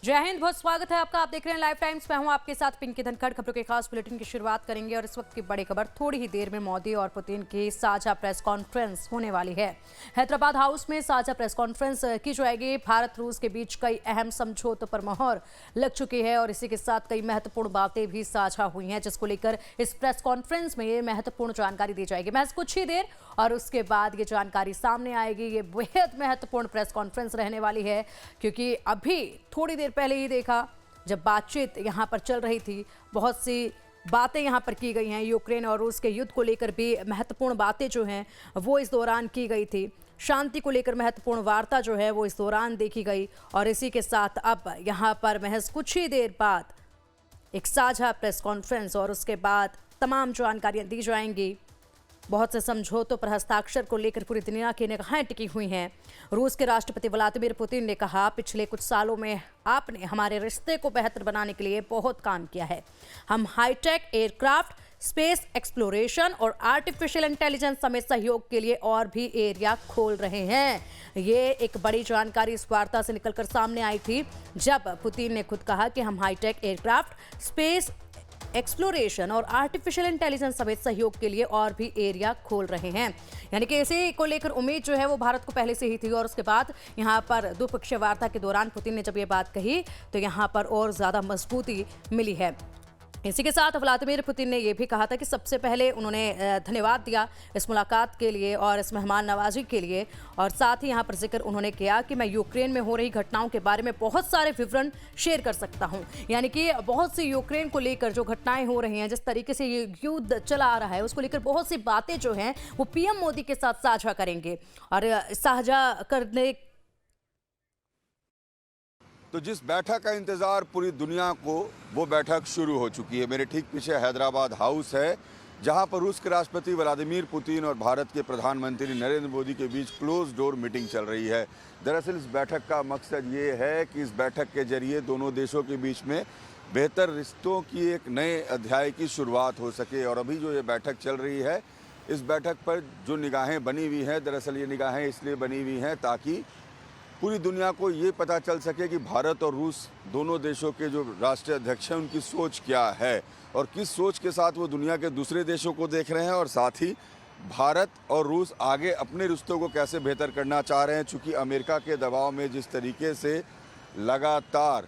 जय हिंद, बहुत स्वागत है आपका। आप देख रहे हैं लाइव टाइम्स। मैं हूं आपके साथ पिंकी धनखड़। खबरों के खास बुलेटिन की शुरुआत करेंगे और इस वक्त की बड़ी खबर, थोड़ी ही देर में मोदी और पुतिन की साझा प्रेस कॉन्फ्रेंस होने वाली है। हैदराबाद हाउस में साझा प्रेस कॉन्फ्रेंस की जाएगी। भारत रूस के बीच कई अहम समझौतों पर मोहर लग चुकी है और इसी के साथ कई महत्वपूर्ण बातें भी साझा हुई हैं, जिसको लेकर इस प्रेस कॉन्फ्रेंस में ये महत्वपूर्ण जानकारी दी जाएगी। महज कुछ ही देर और उसके बाद ये जानकारी सामने आएगी। ये बेहद महत्वपूर्ण प्रेस कॉन्फ्रेंस रहने वाली है, क्योंकि अभी थोड़ी देर पहले ही देखा जब बातचीत यहाँ पर चल रही थी, बहुत सी बातें यहाँ पर की गई हैं। यूक्रेन और रूस के युद्ध को लेकर भी महत्वपूर्ण बातें जो हैं वो इस दौरान की गई थी। शांति को लेकर महत्वपूर्ण वार्ता जो है वो इस दौरान देखी गई और इसी के साथ अब यहाँ पर महज कुछ ही देर बाद एक साझा प्रेस कॉन्फ्रेंस और उसके बाद तमाम जानकारियाँ दी जाएंगी। बहुत से समझौतों पर हस्ताक्षर को लेकर पूरी दुनिया की निगाहें टिकी हुई हैं। रूस के राष्ट्रपति व्लादिमीर पुतिन ने कहा, पिछले कुछ सालों में आपने हमारे रिश्ते को बेहतर बनाने के लिए बहुत काम किया है। हम हाईटेक एयरक्राफ्ट, स्पेस एक्सप्लोरेशन और आर्टिफिशियल इंटेलिजेंस समेत सहयोग के लिए और भी एरिया खोल रहे हैं। ये एक बड़ी जानकारी इस वार्ता से निकलकर सामने आई थी, जब पुतिन ने खुद कहा कि हम हाईटेक एयरक्राफ्ट, स्पेस एक्सप्लोरेशन और आर्टिफिशियल इंटेलिजेंस समेत सहयोग के लिए और भी एरिया खोल रहे हैं। यानी कि इसी को लेकर उम्मीद जो है वो भारत को पहले से ही थी और उसके बाद यहाँ पर द्विपक्षीय वार्ता के दौरान पुतिन ने जब ये बात कही तो यहाँ पर और ज़्यादा मजबूती मिली है। इसी के साथ व्लादिमीर पुतिन ने यह भी कहा था कि सबसे पहले उन्होंने धन्यवाद दिया इस मुलाकात के लिए और इस मेहमान नवाजी के लिए, और साथ ही यहाँ पर जिक्र उन्होंने किया कि मैं यूक्रेन में हो रही घटनाओं के बारे में बहुत सारे विवरण शेयर कर सकता हूँ। यानी कि बहुत सी यूक्रेन को लेकर जो घटनाएं हो रही हैं, जिस तरीके से ये युद्ध चला आ रहा है, उसको लेकर बहुत सी बातें जो हैं वो पीएम मोदी के साथ साझा करेंगे और साझा करने। तो जिस बैठक का इंतजार पूरी दुनिया को, वो बैठक शुरू हो चुकी है। मेरे ठीक पीछे हैदराबाद हाउस है, जहां पर रूस के राष्ट्रपति व्लादिमीर पुतिन और भारत के प्रधानमंत्री नरेंद्र मोदी के बीच क्लोज डोर मीटिंग चल रही है। दरअसल इस बैठक का मकसद ये है कि इस बैठक के जरिए दोनों देशों के बीच में बेहतर रिश्तों की एक नए अध्याय की शुरुआत हो सके। और अभी जो ये बैठक चल रही है, इस बैठक पर जो निगाहें बनी हुई हैं, दरअसल ये निगाहें इसलिए बनी हुई हैं ताकि पूरी दुनिया को ये पता चल सके कि भारत और रूस दोनों देशों के जो राष्ट्रीय अध्यक्ष हैं उनकी सोच क्या है और किस सोच के साथ वो दुनिया के दूसरे देशों को देख रहे हैं, और साथ ही भारत और रूस आगे अपने रिश्तों को कैसे बेहतर करना चाह रहे हैं। चूँकि अमेरिका के दबाव में जिस तरीके से लगातार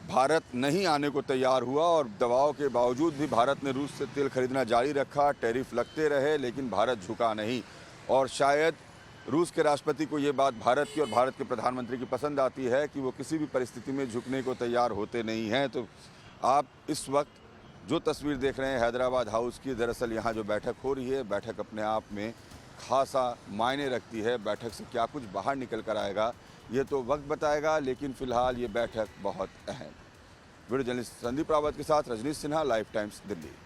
भारत नहीं आने को तैयार हुआ और दबाव के बावजूद भी भारत ने रूस से तेल खरीदना जारी रखा, टैरिफ लगते रहे, लेकिन भारत झुका नहीं। और शायद रूस के राष्ट्रपति को ये बात भारत की और भारत के प्रधानमंत्री की पसंद आती है कि वो किसी भी परिस्थिति में झुकने को तैयार होते नहीं हैं। तो आप इस वक्त जो तस्वीर देख रहे हैं हैदराबाद हाउस की, दरअसल यहाँ जो बैठक हो रही है, बैठक अपने आप में खासा मायने रखती है। बैठक से क्या कुछ बाहर निकल कर आएगा ये तो वक्त बताएगा, लेकिन फिलहाल ये बैठक बहुत अहम। वीडियो जर्नलिस्ट संदीप रावत के साथ रजनीश सिन्हा, लाइव टाइम्स, दिल्ली।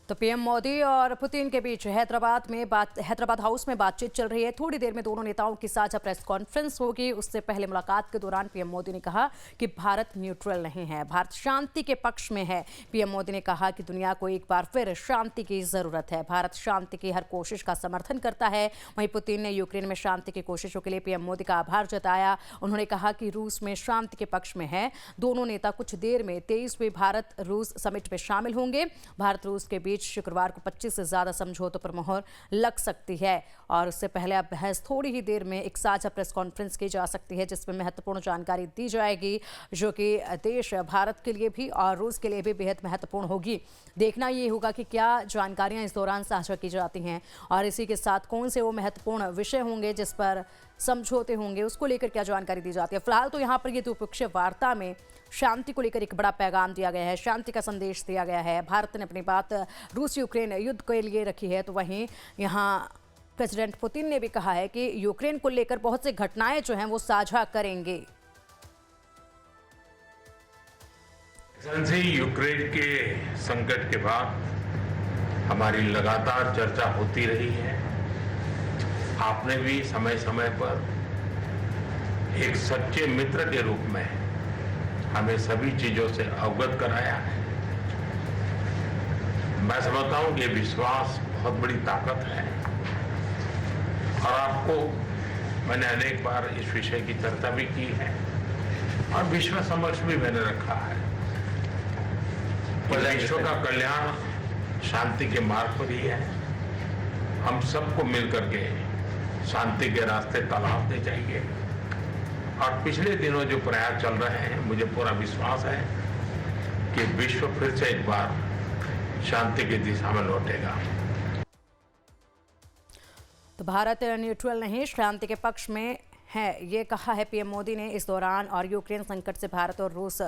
तो पीएम मोदी और पुतिन के बीच हैदराबाद हाउस में बातचीत चल रही है। थोड़ी देर में दोनों नेताओं की साझा प्रेस कॉन्फ्रेंस होगी। उससे पहले मुलाकात के दौरान पीएम मोदी ने कहा कि भारत न्यूट्रल नहीं है, भारत शांति के पक्ष में है। पीएम मोदी ने कहा कि दुनिया को एक बार फिर शांति की जरूरत है, भारत शांति की हर कोशिश का समर्थन करता है। वहीं पुतिन ने यूक्रेन में शांति की कोशिशों के लिए पीएम मोदी का आभार जताया। उन्होंने कहा कि रूस में शांति के पक्ष में है। दोनों नेता कुछ देर में 23वें भारत रूस समिट में शामिल होंगे। भारत रूस के बीच शुक्रवार को 25 से ज्यादा समझौतों पर मोहर लग सकती है और उससे पहले अब बहस थोड़ी ही देर में एक साझा प्रेस कॉन्फ्रेंस की जा सकती है, जिसमें महत्वपूर्ण जानकारी दी जाएगी, जो कि देश भारत के लिए भी और रूस के लिए भी बेहद महत्वपूर्ण होगी। देखना ये होगा कि क्या जानकारियां इस दौरान साझा की जाती हैं और इसी के साथ कौन से वो महत्वपूर्ण विषय होंगे जिस पर समझौते होंगे, उसको लेकर क्या जानकारी दी जाती है। फिलहाल तो यहाँ पर ये द्विपक्षीय वार्ता में शांति को लेकर एक बड़ा पैगाम दिया गया है, शांति का संदेश दिया गया है। भारत ने अपनी बात रूस यूक्रेन युद्ध के लिए रखी है, तो वहीं यहाँ प्रेसिडेंट पुतिन ने भी कहा है कि यूक्रेन को लेकर बहुत सी घटनाएं जो हैं वो साझा करेंगे। यूक्रेन के संकट के बाद हमारी लगातार चर्चा होती रही है। आपने भी समय समय पर एक सच्चे मित्र के रूप में हमें सभी चीजों से अवगत कराया है। मैं समझता हूं कि विश्वास बहुत बड़ी ताकत है और आपको मैंने अनेक बार इस विषय की चर्चा भी की है और विश्व समक्ष भी मैंने रखा है। विश्व का कल्याण शांति के मार्ग पर ही है। हम सबको मिलकर के शांति के रास्ते तलाशने चाहिए और पिछले दिनों जो प्रयास चल रहे हैं, मुझे पूरा विश्वास है कि विश्व फिर से एक बार शांति की दिशा में लौटेगा। तो भारत न्यूट्रल नहीं, शांति के पक्ष में है, ये कहा है पीएम मोदी ने इस दौरान। और यूक्रेन संकट से भारत और रूस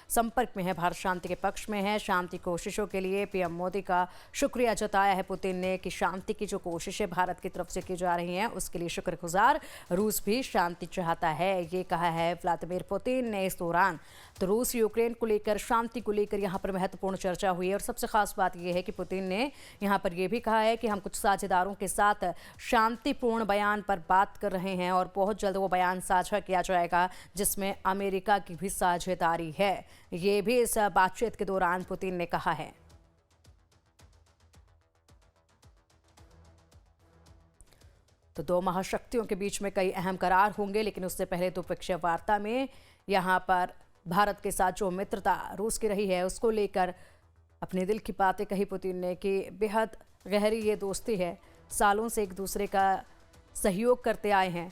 संपर्क में है, भारत शांति के पक्ष में है। शांति कोशिशों के लिए पीएम मोदी का शुक्रिया जताया है पुतिन ने कि शांति की जो कोशिशें भारत की तरफ से की जा रही हैं उसके लिए शुक्रगुजार। रूस भी शांति चाहता है, ये कहा है व्लादिमीर पुतिन ने इस दौरान। तो रूस यूक्रेन को लेकर, शांति को लेकर यहाँ पर महत्वपूर्ण चर्चा हुई है। और सबसे खास बात यह है कि पुतिन ने यहाँ पर यह भी कहा है कि हम कुछ साझेदारों के साथ शांतिपूर्ण बयान पर बात कर रहे हैं और बहुत जल्द वो बयान साझा किया जाएगा जिसमें अमेरिका की भी साझेदारी है। ये भी इस बातचीत के दौरान पुतिन ने कहा है। तो दो महाशक्तियों के बीच में कई अहम करार होंगे, लेकिन उससे पहले द्विपक्षीय वार्ता में यहाँ पर भारत के साथ जो मित्रता रूस की रही है उसको लेकर अपने दिल की बातें कही पुतिन ने कि बेहद गहरी ये दोस्ती है, सालों से एक दूसरे का सहयोग करते आए हैं।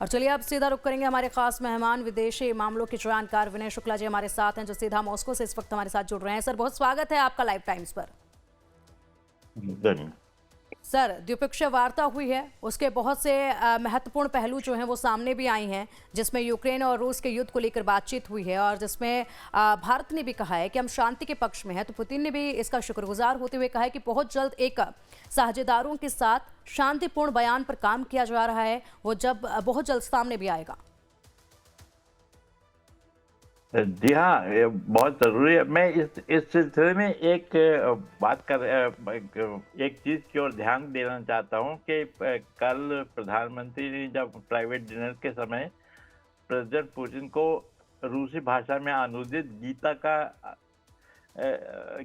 और चलिए अब सीधा रुक करेंगे हमारे खास मेहमान, विदेशी मामलों के जानकार विनय शुक्ला जी हमारे साथ हैं, जो सीधा मॉस्को से इस वक्त हमारे साथ जुड़ रहे हैं। सर, बहुत स्वागत है आपका लाइव टाइम्स पर। सर, द्विपक्षीय वार्ता हुई है, उसके बहुत से महत्वपूर्ण पहलू जो हैं वो सामने भी आई हैं, जिसमें यूक्रेन और रूस के युद्ध को लेकर बातचीत हुई है और जिसमें भारत ने भी कहा है कि हम शांति के पक्ष में हैं। तो पुतिन ने भी इसका शुक्रगुजार होते हुए कहा है कि बहुत जल्द एक साझेदारों के साथ शांतिपूर्ण बयान पर काम किया जा रहा है, वो जब बहुत जल्द सामने भी आएगा। जी हाँ, ये बहुत ज़रूरी है। मैं इस सिलसिले में एक बात एक चीज़ की ओर ध्यान देना चाहता हूँ कि कल प्रधानमंत्री ने जब प्राइवेट डिनर के समय प्रेसिडेंट पुतिन को रूसी भाषा में अनुदित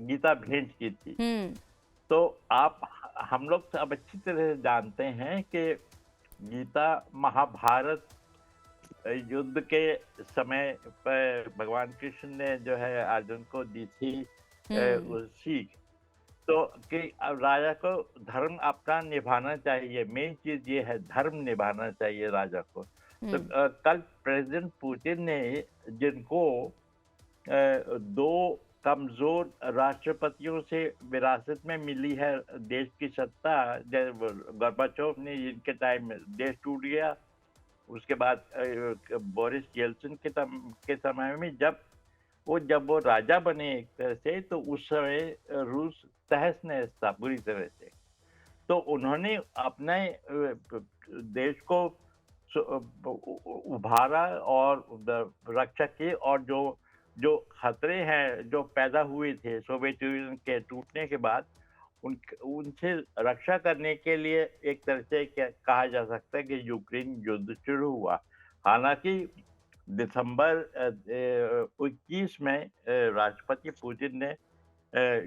गीता भेंट की थी। तो हम लोग अब अच्छी तरह से जानते हैं कि गीता महाभारत युद्ध के समय पर भगवान कृष्ण ने जो है अर्जुन को दी थी सीख, तो कि राजा को धर्म अपना निभाना चाहिए। मेन चीज ये है, धर्म निभाना चाहिए राजा को। तो कल प्रेसिडेंट पुतिन ने जिनको दो कमजोर राष्ट्रपतियों से विरासत में मिली है देश की सत्ता, गोर्बाचोव ने जिनके टाइम में देश टूट गया, उसके बाद बोरिस येल्सिन के समय में जब वो राजा बने एक तरह से, तो उस समय रूस तहस नहस था बुरी तरह से। तो उन्होंने अपने देश को उभारा और रक्षा की, और जो खतरे हैं जो पैदा हुए थे सोवियत यूनियन के टूटने के बाद, उनसे रक्षा करने के लिए एक तरह से कहा जा सकता है कि यूक्रेन युद्ध शुरू हुआ। हालांकि दिसंबर 21 में राष्ट्रपति पुतिन ने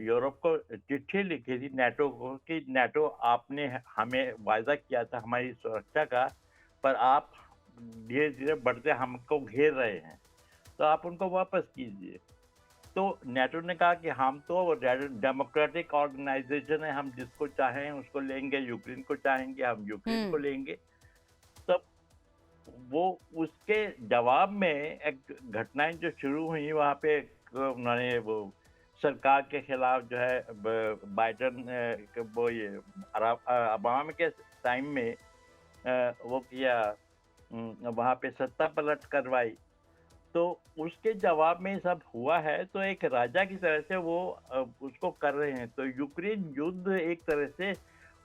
यूरोप को चिट्ठी लिखी थी, नेटो को, कि नेटो आपने हमें वायदा किया था हमारी सुरक्षा का, पर आप धीरे धीरे बढ़ते हमको घेर रहे हैं, तो आप उनको वापस कीजिए। तो नेटो ने कहा कि हम तो डेमोक्रेटिक ऑर्गेनाइजेशन है, हम जिसको चाहें उसको लेंगे, यूक्रेन को चाहेंगे हम यूक्रेन को लेंगे। तब वो उसके जवाब में एक घटनाएं जो शुरू हुई, वहाँ पे उन्होंने वो सरकार के खिलाफ जो है बाइडन वो ये ओबामा के टाइम में वो किया, वहाँ पे सत्ता पलट करवाई। तो उसके जवाब में सब हुआ है, तो एक राजा की तरह से वो उसको कर रहे हैं। तो यूक्रेन युद्ध एक तरह से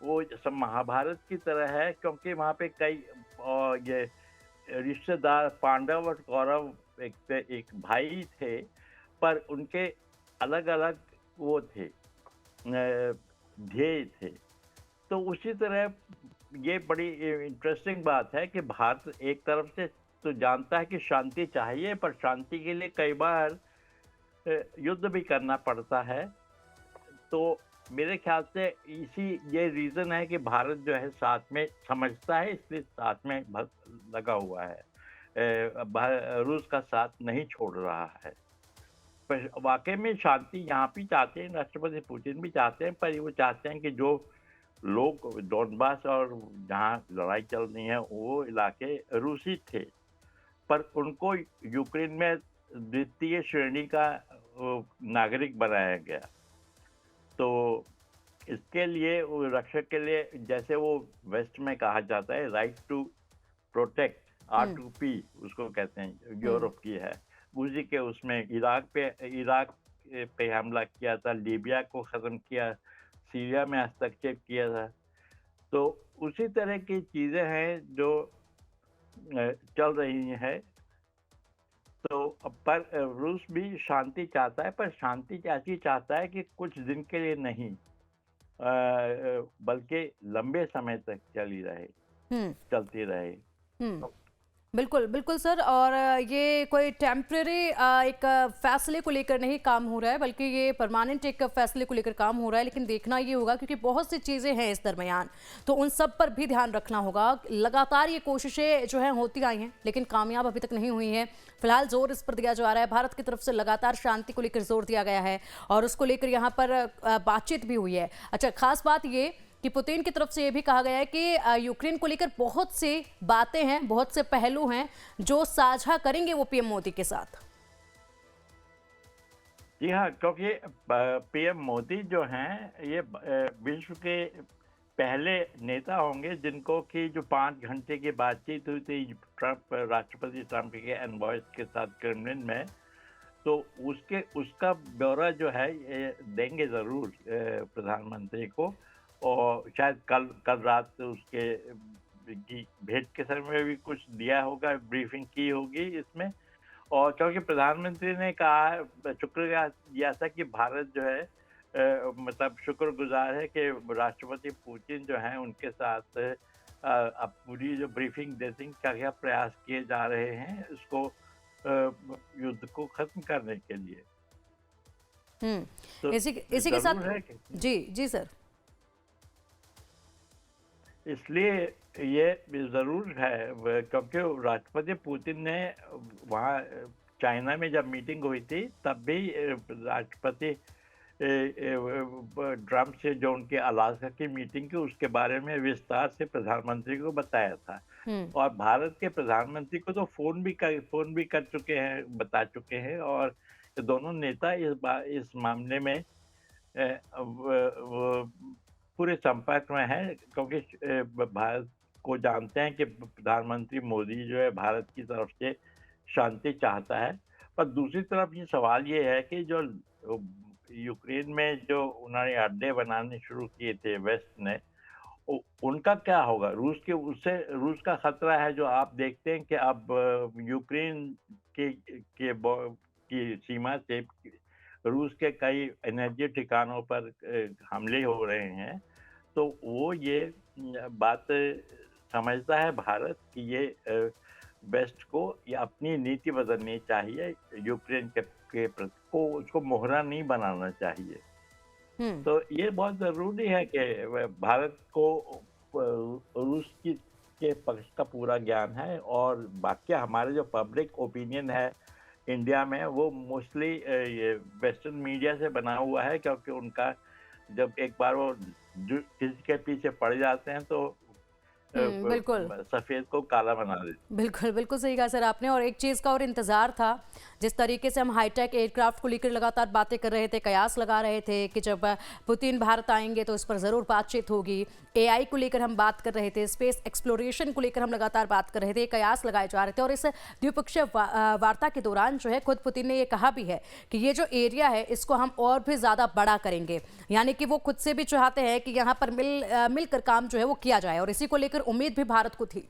वो महाभारत की तरह है, क्योंकि वहाँ पे कई ये रिश्तेदार पांडव और कौरव एक भाई थे, पर उनके अलग अलग वो थे ध्येय थे। तो उसी तरह ये बड़ी इंटरेस्टिंग बात है कि भारत एक तरफ से तो जानता है कि शांति चाहिए, पर शांति के लिए कई बार युद्ध भी करना पड़ता है। तो मेरे ख्याल से इसी ये रीज़न है कि भारत जो है साथ में समझता है, इसलिए साथ में लगा हुआ है। रूस का साथ नहीं छोड़ रहा है। पर वाक़ई में शांति यहाँ भी चाहते हैं, राष्ट्रपति पुतिन भी चाहते हैं, पर वो चाहते हैं कि जो लोग डोनबास और जहाँ लड़ाई चल रही है, वो इलाके रूसी थे, पर उनको यूक्रेन में द्वितीय श्रेणी का नागरिक बनाया गया। तो इसके लिए वो रक्षक के लिए, जैसे वो वेस्ट में कहा जाता है राइट टू प्रोटेक्ट, R2P उसको कहते हैं, यूरोप की है, उसी के उसमें इराक पे हमला किया था, लीबिया को ख़त्म किया, सीरिया में हस्तक्षेप किया था। तो उसी तरह की चीज़ें हैं जो चल रही हैं। तो पर रूस भी शांति चाहता है, पर शांति ऐसी चाहता है कि कुछ दिन के लिए नहीं, बल्कि लंबे समय तक चलती रहे। हम्म बिल्कुल बिल्कुल सर। और ये कोई टेम्परेरी एक फैसले को लेकर नहीं काम हो रहा है, बल्कि ये परमानेंट एक फैसले को लेकर काम हो रहा है। लेकिन देखना ये होगा, क्योंकि बहुत सी चीज़ें हैं इस दरमियान, तो उन सब पर भी ध्यान रखना होगा। लगातार ये कोशिशें जो हैं होती आई हैं, लेकिन कामयाब अभी तक नहीं हुई हैं। फिलहाल जोर इस पर दिया जा रहा है, भारत की तरफ से लगातार शांति को लेकर जोर दिया गया है और उसको लेकर यहाँ पर बातचीत भी हुई है। अच्छा, खास बात ये कि पुतिन की तरफ से ये भी कहा गया है कि यूक्रेन को लेकर बहुत सी बातें हैं, बहुत से पहलू हैं जो साझा करेंगे वो पीएम मोदी के साथ। जी हाँ, क्योंकि पीएम मोदी जो हैं ये विश्व के पहले नेता होंगे जिनको कि जो 5 घंटे की बातचीत हुई थी राष्ट्रपति ट्रंप के एनवॉयस के साथ क्रेमलिन में, तो उसका ब्यौरा जो है ये देंगे ज़रूर प्रधानमंत्री को। और शायद कल रात उसके की भेंट के समय में भी कुछ दिया होगा, ब्रीफिंग की होगी इसमें। और क्योंकि प्रधानमंत्री ने कहा, शुक्रिया दिया था कि भारत जो है मतलब शुक्रगुजार है कि राष्ट्रपति पुतिन जो हैं उनके साथ अब पूरी जो ब्रीफिंग देने का क्या प्रयास किए जा रहे हैं इसको युद्ध को खत्म करने के लिए। तो इसी के साथ जी सर, इसलिए ये ज़रूर है क्योंकि राष्ट्रपति पुतिन ने वहाँ चाइना में जब मीटिंग हुई थी तब भी राष्ट्रपति ट्रंप से जो उनके अलास्का की मीटिंग की उसके बारे में विस्तार से प्रधानमंत्री को बताया था। और भारत के प्रधानमंत्री को तो फोन भी कर चुके हैं, बता चुके हैं। और दोनों नेता इस मामले में पूरे संपर्क में है, क्योंकि भारत को जानते हैं कि प्रधानमंत्री मोदी जो है भारत की तरफ से शांति चाहता है। पर दूसरी तरफ ये सवाल ये है कि जो यूक्रेन में जो उन्होंने अड्डे बनाने शुरू किए थे वेस्ट ने, उनका क्या होगा? रूस का खतरा है, जो आप देखते हैं कि अब यूक्रेन की सीमा से रूस के कई एनर्जी ठिकानों पर हमले हो रहे हैं। तो वो ये बात समझता है भारत कि ये वेस्ट को ये अपनी नीति बदलनी चाहिए, यूक्रेन के प्रति को उसको मोहरा नहीं बनाना चाहिए। तो ये बहुत ज़रूरी है कि भारत को रूस के पक्ष का पूरा ज्ञान है। और बाकी हमारे जो पब्लिक ओपिनियन है इंडिया में वो मोस्टली ये वेस्टर्न मीडिया से बना हुआ है, क्योंकि उनका जब एक बार वो किसी के पीछे पड़ जाते हैं तो बिल्कुल सफेद को काला बना देते। बिल्कुल बिल्कुल सही कहा सर आपने। और एक चीज़ का और इंतज़ार था, जिस तरीके से हम हाईटेक एयरक्राफ्ट को लेकर लगातार बातें कर रहे थे, कयास लगा रहे थे कि जब पुतिन भारत आएंगे तो इस पर ज़रूर बातचीत होगी। AI को लेकर हम बात कर रहे थे, स्पेस एक्सप्लोरेशन को लेकर हम लगातार बात कर रहे थे, कयास लगाए जा रहे थे। और इस द्विपक्षीय वार्ता के दौरान जो है खुद पुतिन ने ये कहा भी है कि ये जो एरिया है इसको हम और भी ज़्यादा बड़ा करेंगे, यानी कि वो खुद से भी चाहते हैं कि यहाँ पर मिलकर काम जो है वो किया जाए। और इसी को लेकर उम्मीद भी भारत को थी।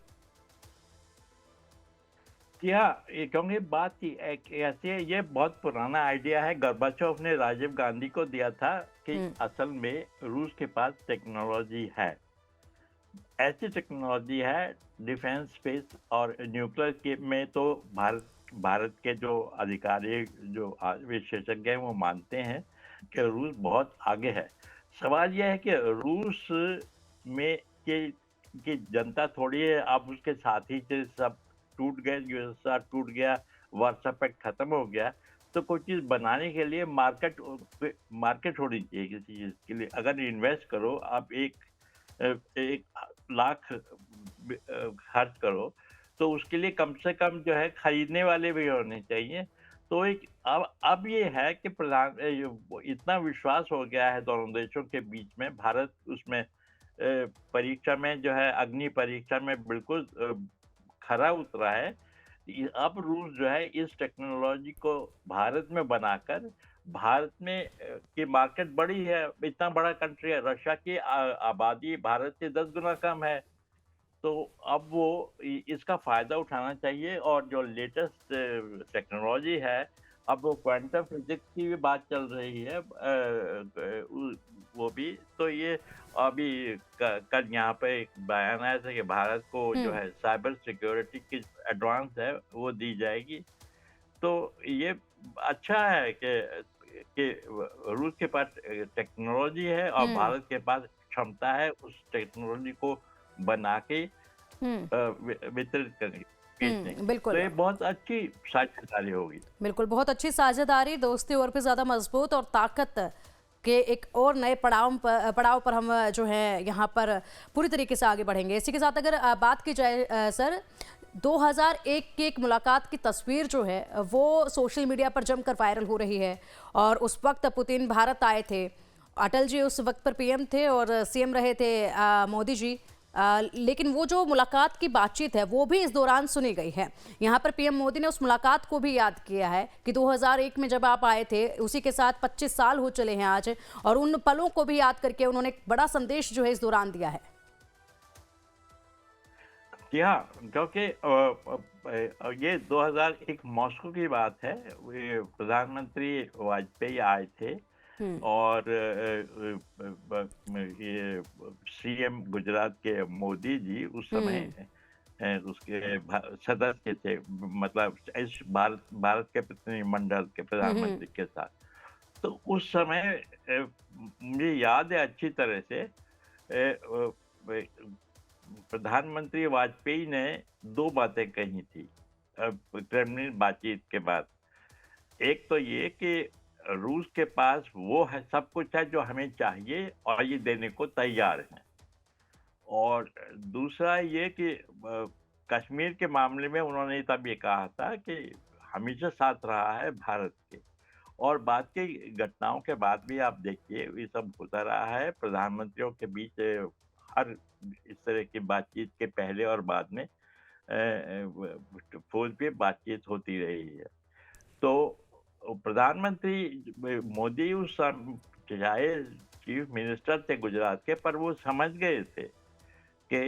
क्योंकि बात ऐसी है, ये बहुत पुराना आइडिया है। गोर्बाचोव ने राजीव गांधी को दिया था कि असल में रूस के पास टेक्नोलॉजी है, ऐसी टेक्नोलॉजी है डिफेंस, स्पेस और न्यूक्लियर के में। तो भारत के जो अधिकारी, जो विशेषज्ञ हैं, वो मानते हैं कि रूस बहुत आगे है। सवाल यह है कि रूस में की जनता थोड़ी है, अब उसके साथी से सब टूट गए, यूएसएसआर टूट गया, वार्सा पैक्ट खत्म हो गया, तो कोई चीज बनाने के लिए मार्केट होनी चाहिए किसी चीज के लिए। अगर इन्वेस्ट करो आप 1 लाख खर्च करो, तो उसके लिए कम से कम जो है खरीदने वाले भी होने चाहिए। तो एक अब ये है कि इतना विश्वास हो गया है दोनों देशों के बीच में, भारत उसमें परीक्षा में जो है, अग्नि परीक्षा में बिल्कुल खरा उतरा है। अब रूस जो है इस टेक्नोलॉजी को भारत में बनाकर, भारत में की मार्केट बड़ी है, इतना बड़ा कंट्री है, रशिया की आबादी भारत से 10 गुना कम है। तो अब वो इसका फायदा उठाना चाहिए, और जो लेटेस्ट टेक्नोलॉजी है, अब वो क्वांटम फिजिक्स की भी बात चल रही है, वो भी तो ये अभी कल यहाँ पे एक बयान आया था कि भारत को जो हम्म। है साइबर सिक्योरिटी की एडवांस है वो दी जाएगी। तो ये अच्छा है कि रूस के पास टेक्नोलॉजी है और हम्म। भारत के पास क्षमता है उस टेक्नोलॉजी को बना के हम्म। वितरित करने की, बेचने की। तो बिल्कुल। ये बहुत अच्छी साझेदारी होगी। बिल्कुल, बहुत अच्छी साझेदारी, दोस्ती और भी ज़्यादा मजबूत और ताकत के एक और नए पड़ाव पर हम जो है यहाँ पर पूरी तरीके से आगे बढ़ेंगे। इसी के साथ अगर बात की जाए सर, 2001 की एक मुलाकात की तस्वीर जो है वो सोशल मीडिया पर जमकर वायरल हो रही है, और उस वक्त पुतिन भारत आए थे। अटल जी उस वक्त पर पीएम थे और सीएम रहे थे मोदी जी। लेकिन वो जो मुलाकात की बातचीत है वो भी इस दौरान सुनी गई है। यहाँ पर पीएम मोदी ने उस मुलाकात को भी याद किया है कि 2001 में जब आप आए थे, उसी के साथ 25 साल हो चले हैं आज, और उन पलों को भी याद करके उन्होंने एक बड़ा संदेश जो है इस दौरान दिया है। जी हाँ, क्योंकि ये 2001 मॉस्को की बात है। प्रधानमंत्री वाजपेयी आए थे, हम्म। और ये सीएम गुजरात के मोदी जी उस समय हम्म। उसके सदस्य थे, मतलब इस भारत के प्रतिनिधिमंडल के हम्म। प्रधानमंत्री के साथ। तो उस समय मुझे याद है अच्छी तरह से, प्रधानमंत्री वाजपेयी ने 2 बातें कही थी क्रेमलिन बातचीत के बाद। एक तो ये कि रूस के पास वो है, सब कुछ है जो हमें चाहिए और ये देने को तैयार है। और दूसरा ये कि कश्मीर के मामले में उन्होंने तब ये कहा था कि हमेशा साथ रहा है भारत के। और बाद की घटनाओं के बाद भी आप देखिए ये सब होता रहा है प्रधानमंत्रियों के बीच, हर इस तरह की बातचीत के पहले और बाद में फोन पे बातचीत होती रही है। तो प्रधानमंत्री मोदी उस चाहे चीफ मिनिस्टर थे गुजरात के, पर वो समझ गए थे कि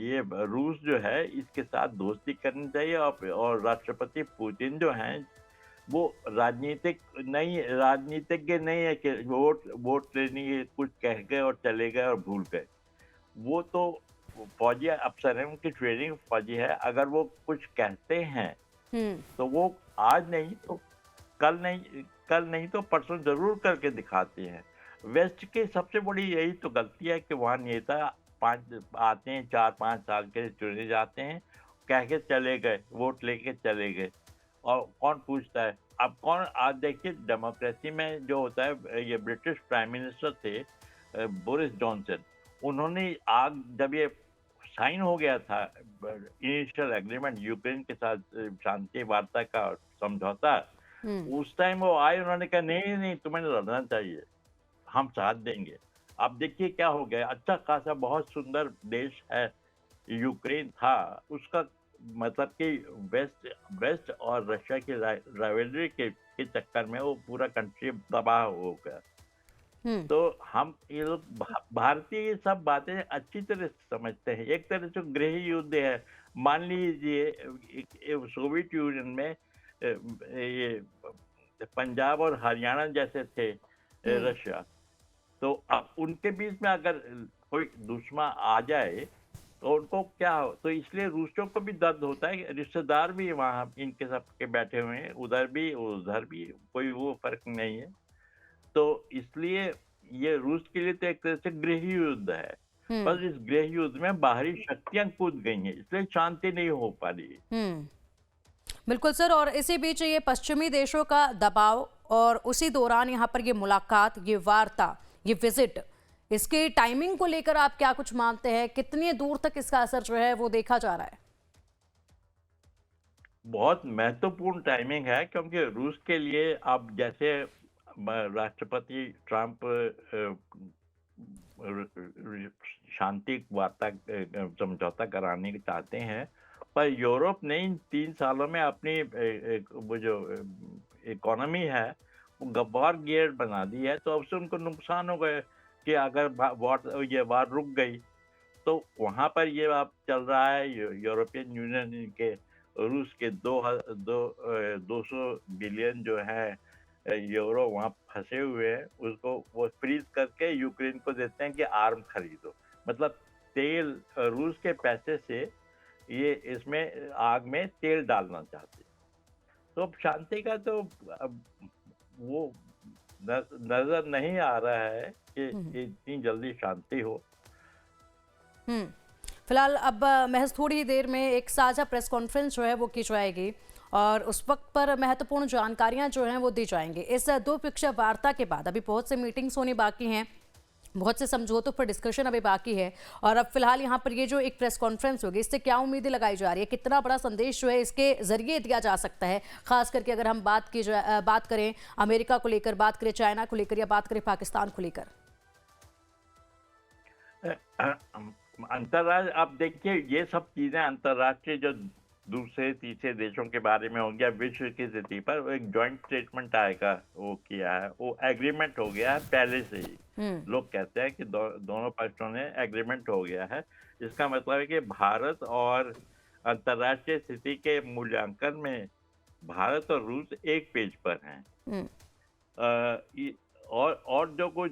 ये रूस जो है इसके साथ दोस्ती करनी चाहिए, और राष्ट्रपति पुतिन जो हैं वो राजनीतिज्ञ नहीं है कि वोट लेने के कुछ कह गए और चले गए और भूल गए। वो तो फौजी अफसर हैं, उनकी ट्रेनिंग फौजी है। अगर वो कुछ कहते हैं तो वो आज नहीं तो कल नहीं तो परसों जरूर करके दिखाते हैं। वेस्ट की सबसे बड़ी यही तो गलती है कि वहाँ नेता आते हैं 4-5 साल के लिए चुने जाते हैं, कह के चले गए, वोट लेके चले गए, और कौन पूछता है। अब कौन, आज देखिए डेमोक्रेसी में जो होता है, ये ब्रिटिश प्राइम मिनिस्टर थे बोरिस जॉनसन, उन्होंने जब ये साइन हो गया था इनिशियल एग्रीमेंट यूक्रेन के साथ, शांति वार्ता का समझौता, उस टाइम वो आए, उन्होंने कहा नहीं नहीं तुम्हें लड़ना चाहिए, हम साथ देंगे। अब देखिए क्या हो गया, अच्छा खासा बहुत सुंदर देश है यूक्रेन था, उसका मतलब कि वेस्ट और रशिया की राइवलरी के चक्कर में वो पूरा कंट्री तबाह हो गया। तो हम ये लोग भारतीय ये सब बातें अच्छी तरह से समझते हैं। एक तरह से गृह युद्ध है। मान लीजिए सोवियत यूनियन में ये पंजाब और हरियाणा जैसे थे रशिया, तो अब उनके बीच में अगर कोई दुश्मन आ जाए तो उनको क्या हो, तो इसलिए रूसियों को भी दर्द होता है, रिश्तेदार भी वहाँ इनके सबके बैठे हुए हैं, उधर भी कोई वो फर्क नहीं है। तो इसलिए ये रूस के लिए तो एक तरह से गृह युद्ध है। बस इस गृह युद्ध में बाहरी शक्तियां कूद गई हैं, इसलिए शांति नहीं हो पा रही है। बिल्कुल सर, और इसी बीच ये पश्चिमी देशों का दबाव और उसी दौरान यहाँ पर ये मुलाकात, ये वार्ता, ये विजिट, इसके टाइमिंग को लेकर आप क्या कुछ मानते हैं? कितनी दूर तक इसका असर जो है वो देखा जा रहा है? बहुत महत्वपूर्ण टाइमिंग है, क्योंकि रूस के लिए अब जैसे राष्ट्रपति ट्रंप शांति वार्ता समझौता कराने चाहते हैं, पर यूरोप ने इन 3 सालों में अपनी वो जो इकोनॉमी है वो गब्बार गियर बना दी है, तो अब से उनको नुकसान हो गए कि अगर ये वार रुक गई तो वहां पर ये अब चल रहा है यूरोपियन यूनियन के रूस के 200 बिलियन जो है यूरो वहाँ फंसे हुए हैं, उसको वो फ्रीज करके यूक्रेन को देते हैं कि आर्म खरीदो। मतलब तेल, रूस के पैसे से ये इसमें आग में तेल डालना चाहते। तो अब शांति का तो अब वो नजर नहीं आ रहा है कि इतनी जल्दी शांति हो। फिलहाल अब महज थोड़ी ही देर में एक साझा प्रेस कॉन्फ्रेंस जो है वो की जाएगी और उस वक्त पर महत्वपूर्ण जानकारियां जो हैं वो दी जाएंगी। इस द्विपक्षीय वार्ता के बाद अभी बहुत से मीटिंग्स होनी बाकी हैं, बहुत से समझौतों पर डिस्कशन अभी बाकी है, और अब फिलहाल यहाँ पर ये जो एक प्रेस कॉन्फ्रेंस होगी, इससे क्या उम्मीदें लगाई जा रही है? कितना बड़ा संदेश जो है इसके जरिए दिया जा सकता है? खास करके अगर हम बात करें अमेरिका को लेकर, बात करें चाइना को लेकर, या बात करें पाकिस्तान को लेकर। अंतर्राष्ट्रीय, आप देखिए ये सब चीजें अंतर्राष्ट्रीय जो दूसरे तीसरे देशों के बारे में हो गया, विश्व की स्थिति पर एक जॉइंट स्टेटमेंट आएगा, वो किया है, वो एग्रीमेंट हो गया है पहले से ही। लोग कहते हैं कि दोनों पक्षों ने एग्रीमेंट हो गया है। इसका मतलब है कि भारत और अंतर्राष्ट्रीय स्थिति के मूल्यांकन में भारत और रूस एक पेज पर हैं। और जो कुछ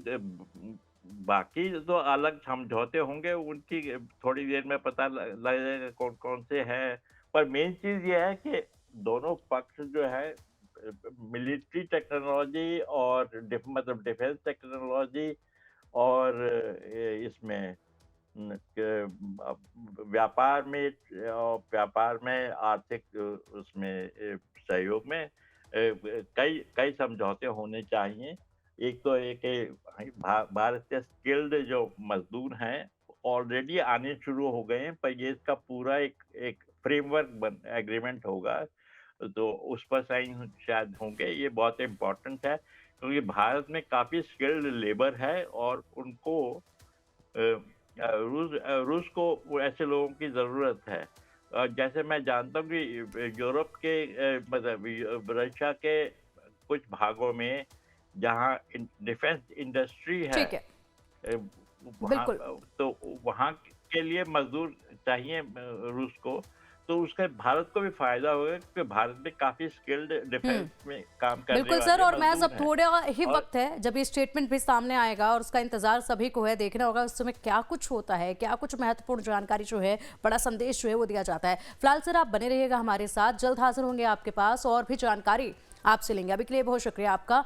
बाकी जो अलग समझौते होंगे उनकी थोड़ी देर में पता लगेगा कौन कौन से हैं। पर मेन चीज ये है कि दोनों पक्ष जो है मिलिट्री टेक्नोलॉजी और मतलब डिफेंस टेक्नोलॉजी और इसमें व्यापार में आर्थिक उसमें सहयोग में कई समझौते होने चाहिए। एक तो भारत के स्किल्ड जो मजदूर हैं ऑलरेडी आने शुरू हो गए हैं, पर ये इसका पूरा एक फ्रेमवर्क एग्रीमेंट होगा तो उस पर साइन शायद होंगे। ये बहुत इम्पोर्टेंट है क्योंकि भारत में काफी स्किल्ड लेबर है और उनको रूस को ऐसे लोगों की जरूरत है। जैसे मैं जानता हूँ कि यूरोप के मतलब रशिया के कुछ भागों में जहाँ डिफेंस इंडस्ट्री है, तो वहाँ के लिए मजदूर चाहिए रूस को, तो उसका भारत को भी फायदा होगा क्योंकि भारत में काफी स्किल्ड डिफेंस में काम करने बिल्कुल सर, और महज अब थोड़ा ही वक्त है जब ये स्टेटमेंट भी सामने आएगा और उसका इंतजार सभी को है, देखना होगा उस समय क्या कुछ होता है, क्या कुछ महत्वपूर्ण जानकारी जो है, बड़ा संदेश जो है वो दिया जाता है। फिलहाल सर आप बने रहिएगा हमारे साथ, जल्द हाजिर होंगे आपके पास और भी जानकारी आपसे लेंगे। अभी के लिए बहुत शुक्रिया आपका।